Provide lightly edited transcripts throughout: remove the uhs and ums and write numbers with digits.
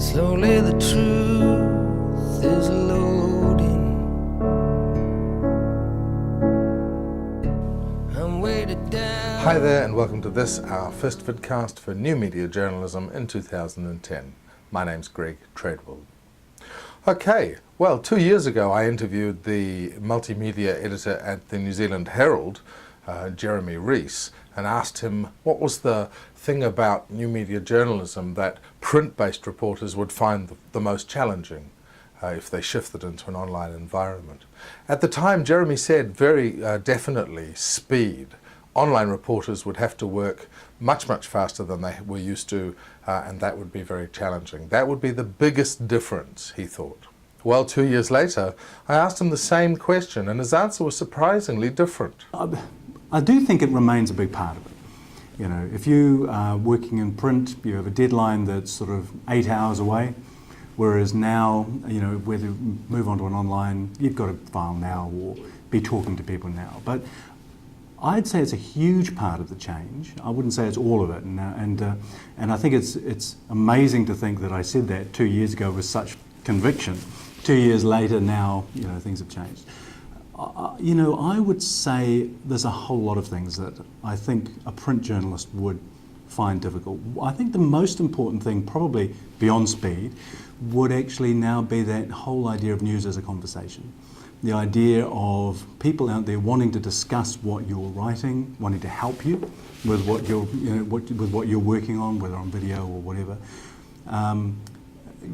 Slowly the truth is loading. I'm weighted down. Hi there and welcome to this, our first vidcast for new media journalism in 2010. My name's Greg Treadwell. Okay, well 2 years ago I interviewed the multimedia editor at the New Zealand Herald, Jeremy Rees, and asked him what was the thing about new media journalism that print-based reporters would find the most challenging if they shifted into an online environment. At the time, Jeremy said very definitely speed. Online reporters would have to work much faster than they were used to, and that would be very challenging. That would be the biggest difference, he thought. Well, 2 years later, I asked him the same question, and his answer was surprisingly different. I do think it remains a big part of it. You know, if you are working in print, you have a deadline that's sort of 8 hours away, whereas now, you know, whether you move on to an online, you've got to file now or be talking to people now. But I'd say it's a huge part of the change. I wouldn't say it's all of it, and I think it's amazing to think that I said that 2 years ago with such conviction. 2 years later, now, you know, things have changed. You know, I would say there's a whole lot of things that I think a print journalist would find difficult. I think the most important thing, probably beyond speed, would actually now be that whole idea of news as a conversation. The idea of people out there wanting to discuss what you're writing, wanting to help you with what you're, with what you're working on, whether on video or whatever.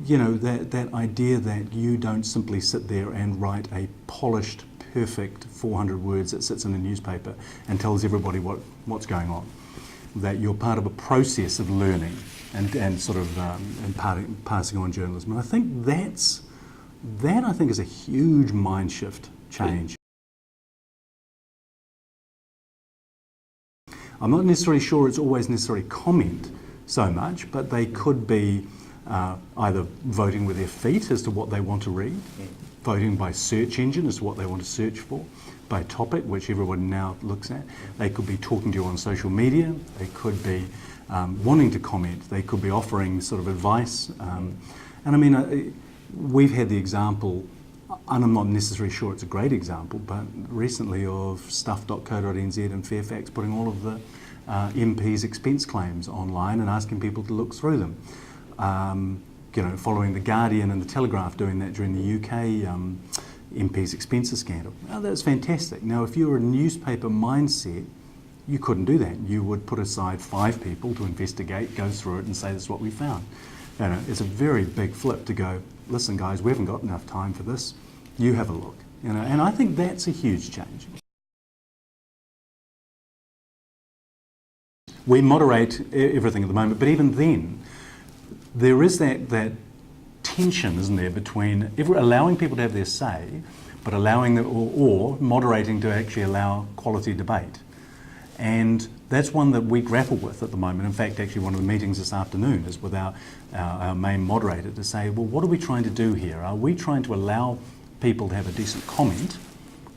You know, that idea that you don't simply sit there and write a polished, perfect 400 words that sits in a newspaper and tells everybody what's going on. That you're part of a process of learning and sort of passing on journalism. And I think that I think is a huge mind shift change. I'm not necessarily sure it's always necessarily comment so much, but they could be either voting with their feet as to what they want to read, voting by search engine as to what they want to search for, by topic, which everyone now looks at. They could be talking to you on social media, they could be wanting to comment, they could be offering sort of advice. And I mean, we've had the example, and I'm not necessarily sure it's a great example, but recently of stuff.co.nz in Fairfax putting all of the MPs' expense claims online and asking people to look through them. You know, following The Guardian and The Telegraph doing that during the UK MPs' expenses scandal. Now, that's fantastic. Now, if you're a newspaper mindset, you couldn't do that. You would put aside 5 people to investigate, go through it and say, this is what we found. You know, it's a very big flip to go, listen guys, we haven't got enough time for this. You have a look. You know, and I think that's a huge change. We moderate everything at the moment, but even then, there is that tension, isn't there, between allowing people to have their say, but allowing them, or moderating to actually allow quality debate. And that's one that we grapple with at the moment. In fact, actually one of the meetings this afternoon is with our main moderator to say, well, what are we trying to do here? Are we trying to allow people to have a decent comment?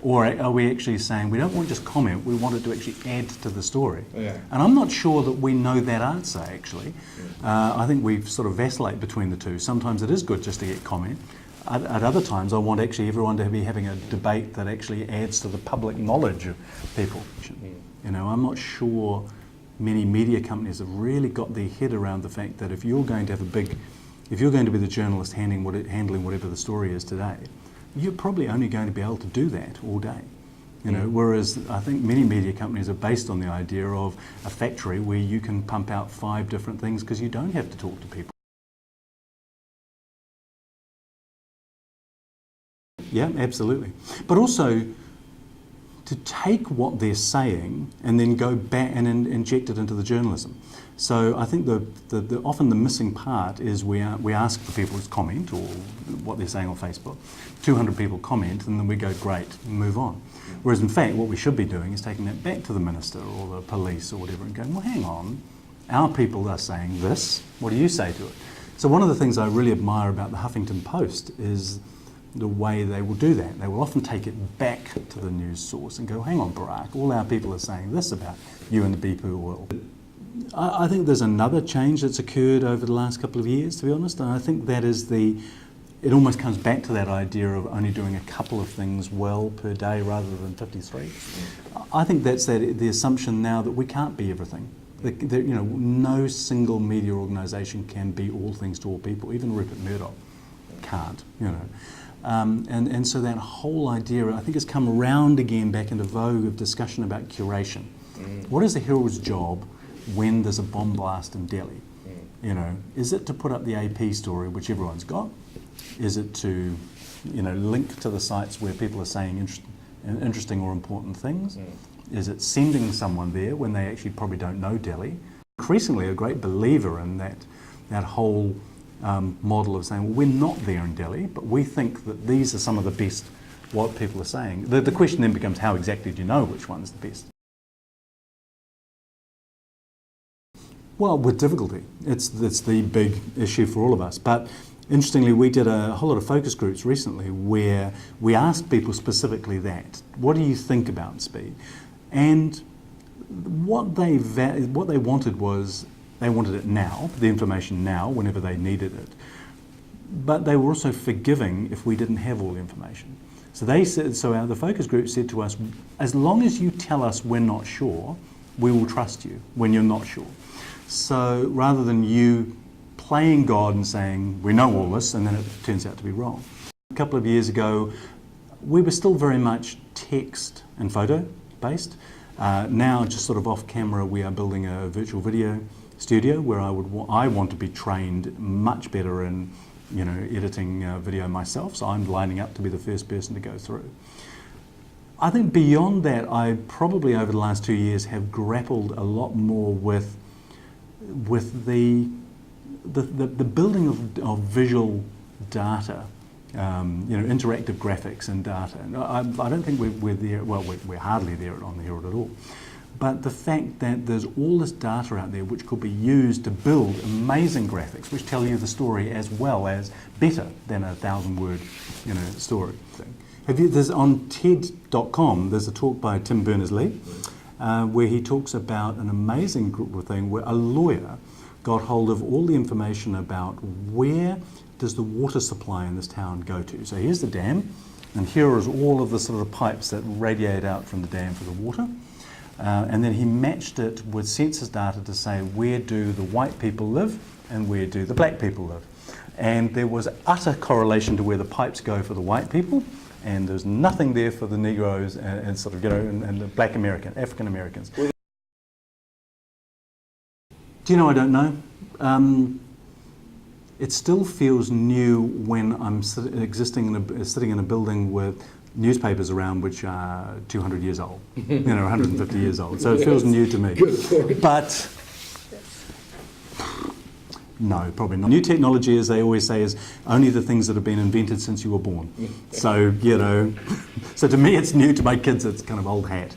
Or are we actually saying we don't want just comment, we want it to actually add to the story? Yeah. And I'm not sure that we know that answer, actually. Yeah. I think we sort of vacillate between the two. Sometimes it is good just to get comment. At other times, I want actually everyone to be having a debate that actually adds to the public knowledge of people. Yeah. You know, I'm not sure many media companies have really got their head around the fact that if you're going to have if you're going to be the journalist handling whatever the story is today, you're probably only going to be able to do that all day. You know, whereas I think many media companies are based on the idea of a factory where you can pump out 5 different things because you don't have to talk to people. Yeah, absolutely. But also to take what they're saying and then go back and inject it into the journalism. So I think often the missing part is we ask for people to comment or what they're saying on Facebook. 200 people comment and then we go, great, and move on. Whereas in fact what we should be doing is taking that back to the minister or the police or whatever and going, well hang on, our people are saying this, what do you say to it? So one of the things I really admire about the Huffington Post is the way they will do that. They will often take it back to the news source and go, hang on Barack, all our people are saying this about you and the BP oil. I think there's another change that's occurred over the last couple of years, to be honest, and I think that is it almost comes back to that idea of only doing a couple of things well per day rather than 53. I think that's the assumption now that we can't be everything. No single media organisation can be all things to all people. Even Rupert Murdoch can't. And so that whole idea, I think, has come around again back into vogue of discussion about curation. What is the Herald's job when there's a bomb blast in Delhi? Is it to put up the AP story, which everyone's got? Is it to, link to the sites where people are saying interesting or important things? Is it sending someone there when they actually probably don't know Delhi? Increasingly a great believer in that whole model of saying, well, we're not there in Delhi, but we think that these are some of the best what people are saying. The question then becomes, how exactly do you know which one's the best? Well, with difficulty. It's the big issue for all of us. But interestingly, we did a whole lot of focus groups recently where we asked people specifically that. What do you think about speed? And what they wanted was, they wanted it now, the information now, whenever they needed it. But they were also forgiving if we didn't have all the information. So the focus group said to us, as long as you tell us we're not sure, we will trust you when you're not sure. So rather than you playing God and saying, we know all this, and then it turns out to be wrong. A couple of years ago, we were still very much text and photo based. Now, just sort of off camera, we are building a virtual video studio where I want to be trained much better in editing video myself, so I'm lining up to be the first person to go through. I think beyond that, I probably over the last 2 years have grappled a lot more with the building of visual data, interactive graphics and data. I don't think we're there, well, we're hardly there on the Herald at all. But the fact that there's all this data out there which could be used to build amazing graphics which tell you the story as well as better than a 1,000-word story. There's on TED.com, there's a talk by Tim Berners-Lee where he talks about an amazing thing where a lawyer got hold of all the information about where does the water supply in this town go to. So here's the dam, and here is all of the sort of pipes that radiate out from the dam for the water. And then he matched it with census data to say where do the white people live and where do the black people live. And there was utter correlation to where the pipes go for the white people, and there's nothing there for the Negroes and sort of, and the black African Americans. Do you know, I don't know. It still feels new when I'm sitting in a building with newspapers around which are 200 years old, 150 years old. So it feels new to me. But no, probably not. New technology, as they always say, is only the things that have been invented since you were born. So, so to me it's new, to my kids it's kind of old hat.